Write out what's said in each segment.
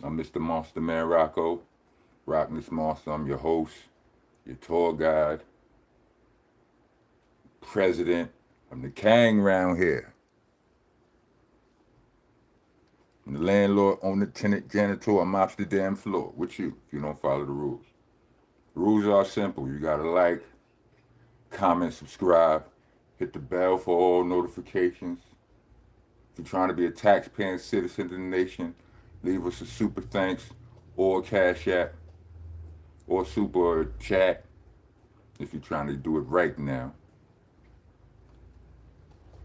I'm Mr. Monster Man Rocco, rocking this monster. I'm your host, your tour guide, president. I'm the king round here. I'm the landlord, owner, tenant, janitor. I'm mops the damn floor with you if you don't follow the rules. The rules are simple. You gotta like, comment, subscribe, hit the bell for all notifications. If you're trying to be a taxpaying citizen of the nation, leave us a super thanks or a cash app or super chat if you're trying to do it right now.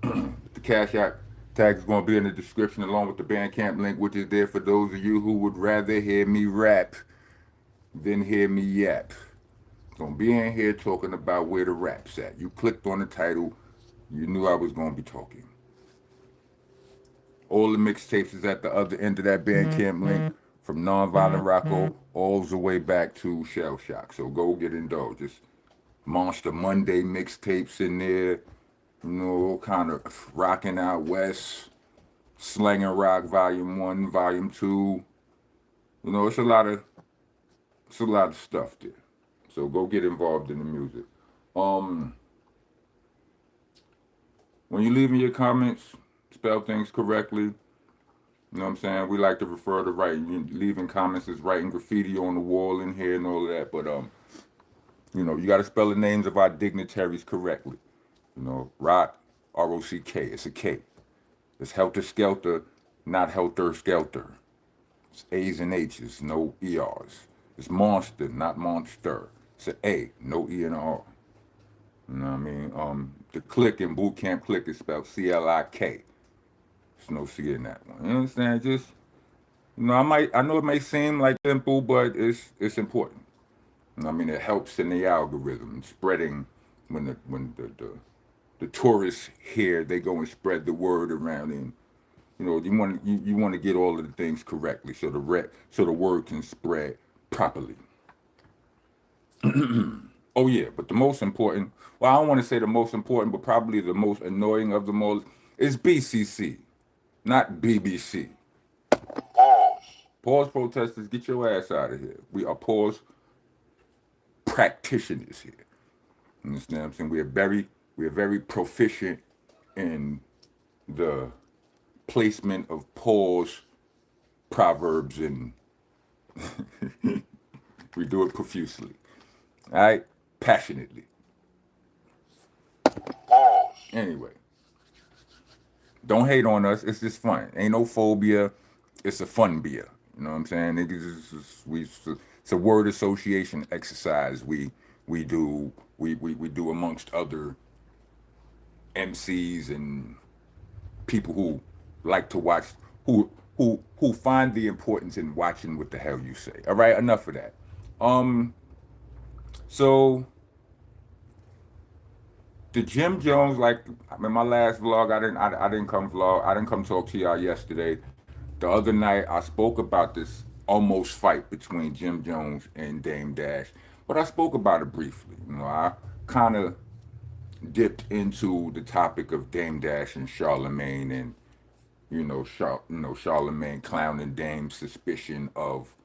The Cash App tag is going to be in the description along with the Bandcamp link, which is there for those of you who would rather hear me rap than hear me yap. Gonna be in here talking about where the rap's at. You clicked on the title, you knew I was gonna be talking. All the mixtapes is at the other end of that Bandcamp link, from Nonviolent Rocco all the way back to Shell Shock. So go get indulged. Just Monster Monday mixtapes in there, kind of rocking out west, slanging rock volume 1, volume 2. It's a lot of stuff there. So go get involved in the music. Um, when you leave me your comments, spell things correctly. You know what I'm saying? We like to refer to writing. Leaving comments is writing graffiti on the wall in here and all of that. But you got to spell the names of our dignitaries correctly. Rock, R-O-C-K. It's a K. It's helter skelter, not helter skelter. It's A's and H's, no ERs. It's monster, not monster. It's an A, no E and R. You know what I mean? The click in boot camp click is spelled C-L-I-K. There's no C in that one. You understand? Just I know it may seem like simple, but it's important. I mean, it helps in the algorithm spreading when the tourists here, they go and spread the word around, and you want to get all of the things correctly so the word can spread properly. Oh yeah, but the most important, well, I don't want to say the most important, but probably the most annoying of them all is BCC, not BBC. Pause protesters, get your ass out of here. We are pause practitioners here. You understand what I'm saying? We are very proficient in the placement of pause proverbs, and we do it profusely. All right? Passionately. Anyway, don't hate on us. It's just fun. Ain't no phobia. It's a fun beer. You know what I'm saying? It's a word association exercise we do amongst other MCs and people who like to watch, who find the importance in watching what the hell you say. All right, enough of that. So the Jim Jones, like in my last vlog, I didn't come talk to y'all yesterday. The other night I spoke about this almost fight between Jim Jones and Dame Dash, but I spoke about it briefly. I kind of dipped into the topic of Dame Dash and Charlemagne, and Charlemagne clowning Dame's suspicion of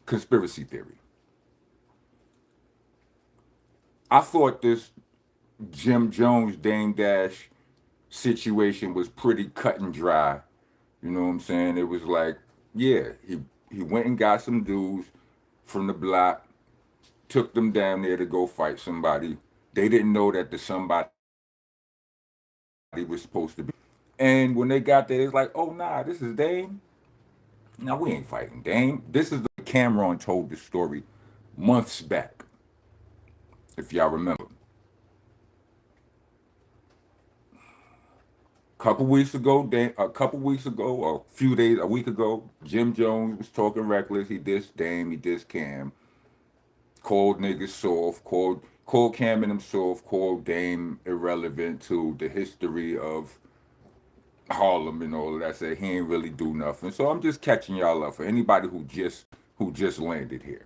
conspiracy theory. I thought this Jim Jones Dame Dash situation was pretty cut and dry. You know what I'm saying? It was like, yeah, he went and got some dudes from the block, took them down there to go fight somebody. They didn't know that the somebody was supposed to be. And when they got there, it's like, oh nah, this is Dame. Now we ain't fighting Dame. This is the Cameron told the story months back, if y'all remember. A week ago, Jim Jones was talking reckless. He dissed Dame, he dissed Cam, called niggas soft, called Cam and him soft, called Dame irrelevant to the history of Harlem and all of that. Said he ain't really do nothing. So I'm just catching y'all up for anybody who just landed here.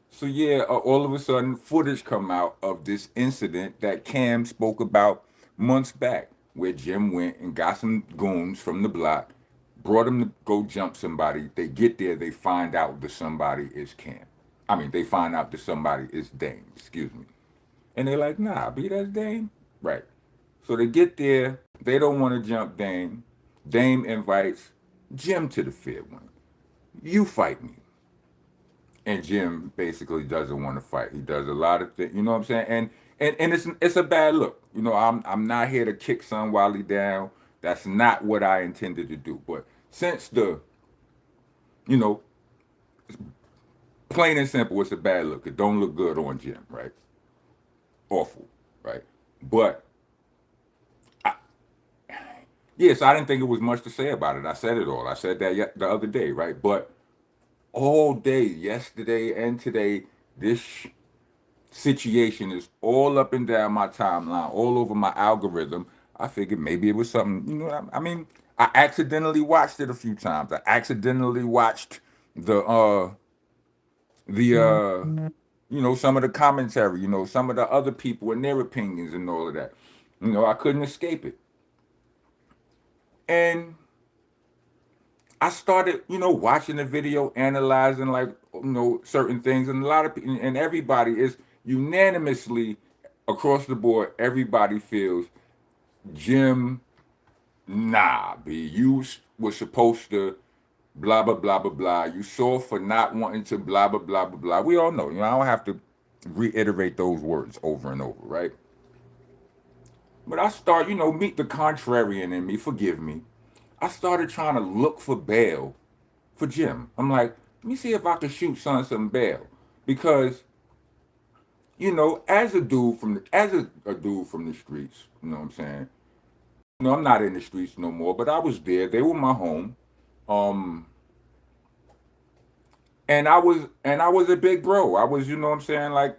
So yeah, all of a sudden, footage come out of this incident that Cam spoke about months back, where Jim went and got some goons from the block, brought them to go jump somebody. They get there, they find out that somebody is Cam. I mean, they find out that somebody is Dame. Excuse me. And they're like, nah, B, that's Dame. Right. So they get there. They don't want to jump Dame. Dame invites Jim to the fair one. You fight me. And Jim basically doesn't want to fight. He does a lot of things. You know what I'm saying? And it's a bad look. You know, I'm not here to kick Son Wally down. That's not what I intended to do. But since you know, plain and simple, it's a bad look. It don't look good on Jim, right? Awful, right? But yes, I didn't think it was much to say about it. I said it all. I said that the other day, right? But all day, yesterday and today, this situation is all up and down my timeline, all over my algorithm. I figured maybe it was something, you know. I mean, I accidentally watched it a few times. I accidentally watched the you know, some of the commentary, you know, some of the other people and their opinions and all of that. You know, I couldn't escape it. And I started, you know, watching the video, analyzing like, you know, certain things, and a lot of people and everybody is unanimously across the board. Everybody feels Jim, nah, B, you was supposed to blah blah blah blah blah. You saw for not wanting to blah blah blah blah blah. We all know, you know, I don't have to reiterate those words over and over, right? But I start, you know, meet the contrarian in me. Forgive me. I started trying to look for bail for Jim. I'm like, let me see if I can shoot Son some bail, because you know, as a dude from a dude from the streets, you know what I'm saying. You know, I'm not in the streets no more, but I was there. They were my home, um, and I was a big bro. I was, you know what I'm saying, like,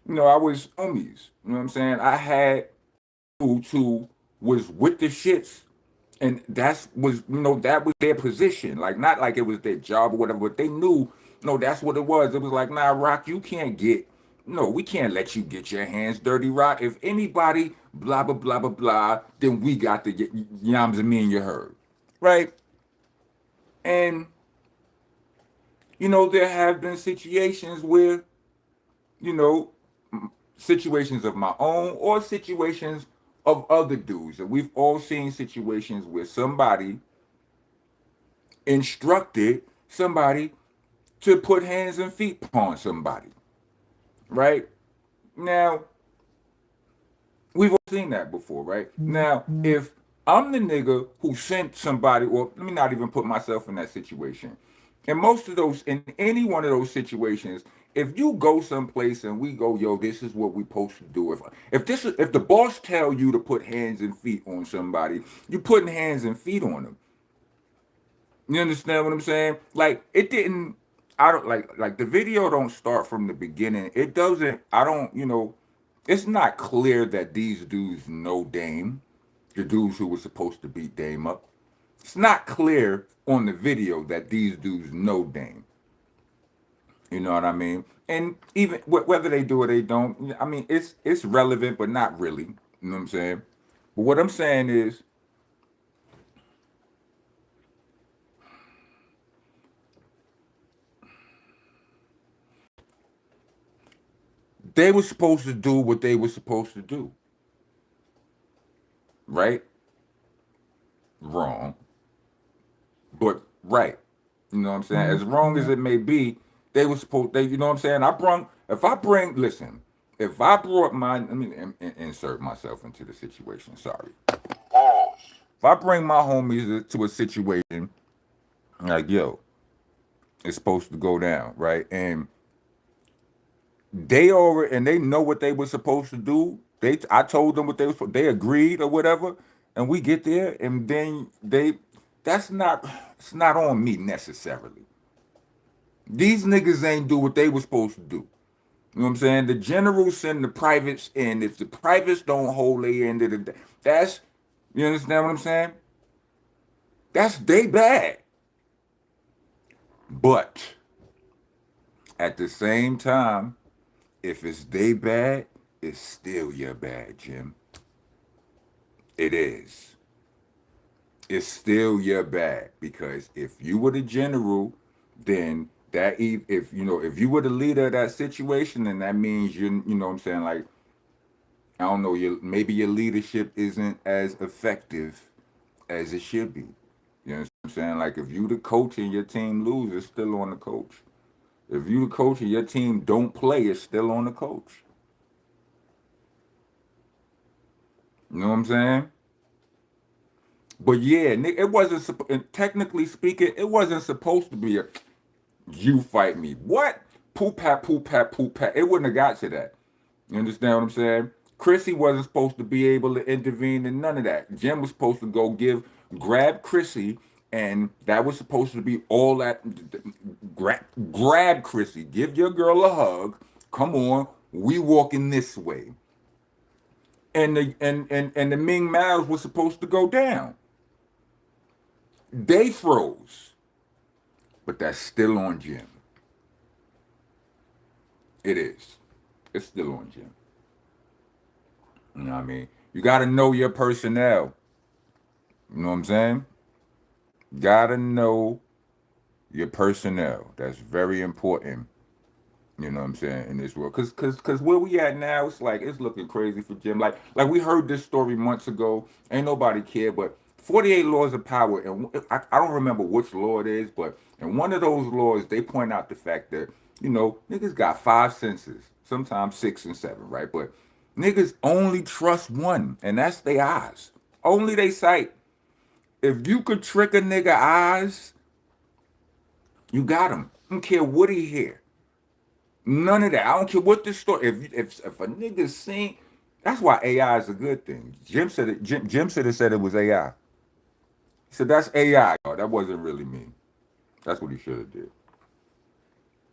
you know, I was homies. You know what I'm saying. I had dudes who was with the shits, and that's was, you know, that was their position. Like, not like it was their job or whatever, but they knew, no, that's what it was. It was like, nah, Rock, you can't get, no, we can't let you get your hands dirty, Rock. If anybody blah blah blah blah blah, then we got to get yams and me and you heard, right? And you know, there have been situations where, you know, situations of my own or situations of other dudes, and we've all seen situations where somebody instructed somebody to put hands and feet upon somebody, right? Now, we've all seen that before, right? Now, if I'm the nigga who sent somebody, or let me not even put myself in that situation. In most of those, in any one of those situations, if you go someplace and we go, yo, this is what we supposed to do. If the boss tell you to put hands and feet on somebody, you putting hands and feet on them. You understand what I'm saying? Like it didn't. I don't like the video don't start from the beginning. It doesn't. I don't. You know, it's not clear that these dudes know Dame, the dudes who were supposed to beat Dame up. It's not clear on the video that these dudes know Dame. You know what I mean? And even whether they do or they don't, I mean, it's relevant, but not really. You know what I'm saying? But what I'm saying is, they were supposed to do what they were supposed to do, right? Wrong, but right. You know what I'm saying? As wrong as it may be, they were supposed. They, you know what I'm saying? Listen, if I brought my, let me insert myself into the situation. Sorry. If I bring my homies to a situation like, yo, it's supposed to go down, right? And they know what they were supposed to do. I told them what they agreed or whatever, and we get there, and then that's not, it's not on me necessarily. These niggas ain't do what they were supposed to do. You know what I'm saying? The generals send the privates in. If the privates don't hold their end of the day, that's, you understand what I'm saying? That's they bad. But at the same time, if it's they bad, it's still your bad, Jim. It is. it's still your bag, because if you were the general, then if you know, if you were the leader of that situation, then that means you know what I'm saying, like, I don't know, maybe your leadership isn't as effective as it should be. You know what I'm saying? Like, if you the coach and your team lose, it's still on the coach. If you the coach and your team don't play, it's still on the coach. You know what I'm saying? But yeah, it wasn't. Technically speaking, it wasn't supposed to be a you fight me. What? Poop pat, poop pat, poop pat. It wouldn't have got to that. You understand what I'm saying? Chrissy wasn't supposed to be able to intervene in none of that. Jim was supposed to grab Chrissy, and that was supposed to be all that. Grab Chrissy, give your girl a hug. Come on, we walking this way. And the Ming Maos was supposed to go down. They froze, but that's still on Jim. It is. It's still on Jim. You know what I mean? You got to know your personnel. You know what I'm saying? Got to know your personnel. That's very important. You know what I'm saying, in this world, cause where we at now, it's like it's looking crazy for Jim. Like we heard this story months ago. Ain't nobody care, but 48 laws of power, and I don't remember which law it is, but in one of those laws, they point out the fact that niggas got five senses, sometimes six and seven, right? But niggas only trust one, and that's their eyes. Only they sight. If you could trick a nigga eyes, you got him. I don't care what he hear. None of that. I don't care what the story. If a nigga seen, that's why AI is a good thing. Jim said it. Jim should have said it was AI. He said that's AI. That wasn't really me. That's what he should have did.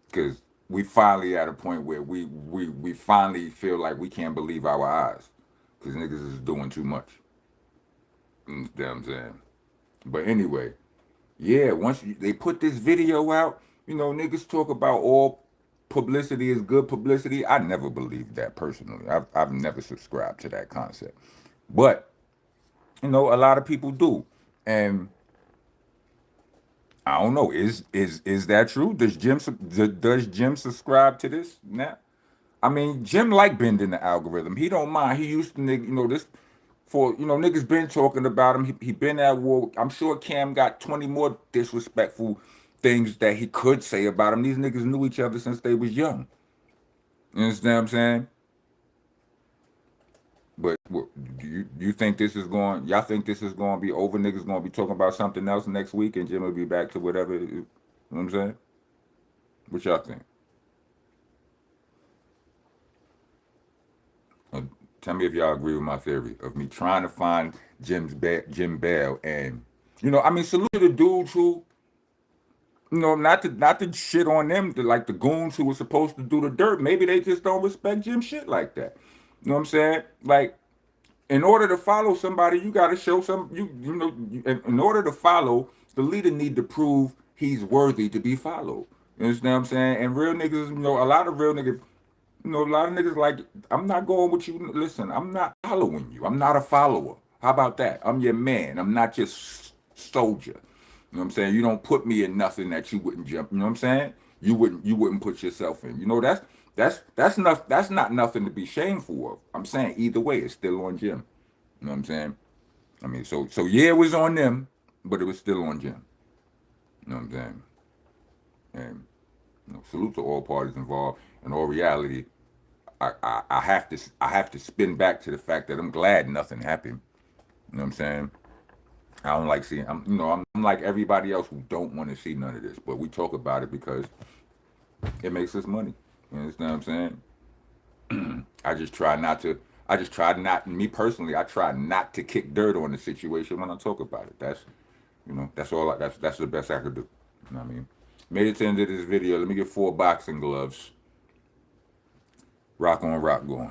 Because we finally at a point where we finally feel like we can't believe our eyes. Because niggas is doing too much. You know what I'm saying? But anyway, yeah. They put this video out, niggas talk about all publicity is good publicity. I never believed that personally. I've never subscribed to that concept. But a lot of people do, and I don't know. Is that true? Does Jim subscribe to this now? I mean, Jim like bending the algorithm. He don't mind. He used to this for niggas been talking about him. He been at war. I'm sure Cam got 20 more disrespectful things that he could say about him. These niggas knew each other since they was young. You understand what I'm saying? But do you think this is going? Y'all think this is going to be over? Niggas going to be talking about something else next week, and Jim will be back to whatever. You know what I'm saying? What y'all think? Uh, Tell me if y'all agree with my theory of me trying to find Jim Bell, and I mean, salute to the dudes who, not to shit on them, like the goons who were supposed to do the dirt. Maybe they just don't respect Jim shit like that. You know what I'm saying? Like, in order to follow somebody, you got to show some. In order to follow, the leader need to prove he's worthy to be followed. You understand what I'm saying? And real niggas, a lot of real niggas, a lot of niggas like, I'm not going with you. Listen, I'm not following you. I'm not a follower. How about that? I'm your man. I'm not just soldier. You know what I'm saying? You don't put me in nothing that you wouldn't jump. You know what I'm saying? You wouldn't put yourself in. That's not nothing to be shameful of. I'm saying either way, it's still on Jim. You know what I'm saying? I mean, so yeah, it was on them, but it was still on Jim. You know what I'm saying? And salute to all parties involved. In all reality, I have to spin back to the fact that I'm glad nothing happened. You know what I'm saying? I don't like seeing. I'm like everybody else who don't want to see none of this, but we talk about it because it makes us money. You understand what I'm saying? I just try not to. I just try not. Me personally, I try not to kick dirt on the situation when I talk about it. That's all. That's the best I could do. You know what I mean? Made it to the end of this video. Let me get 4 boxing gloves. Rock on, rock going.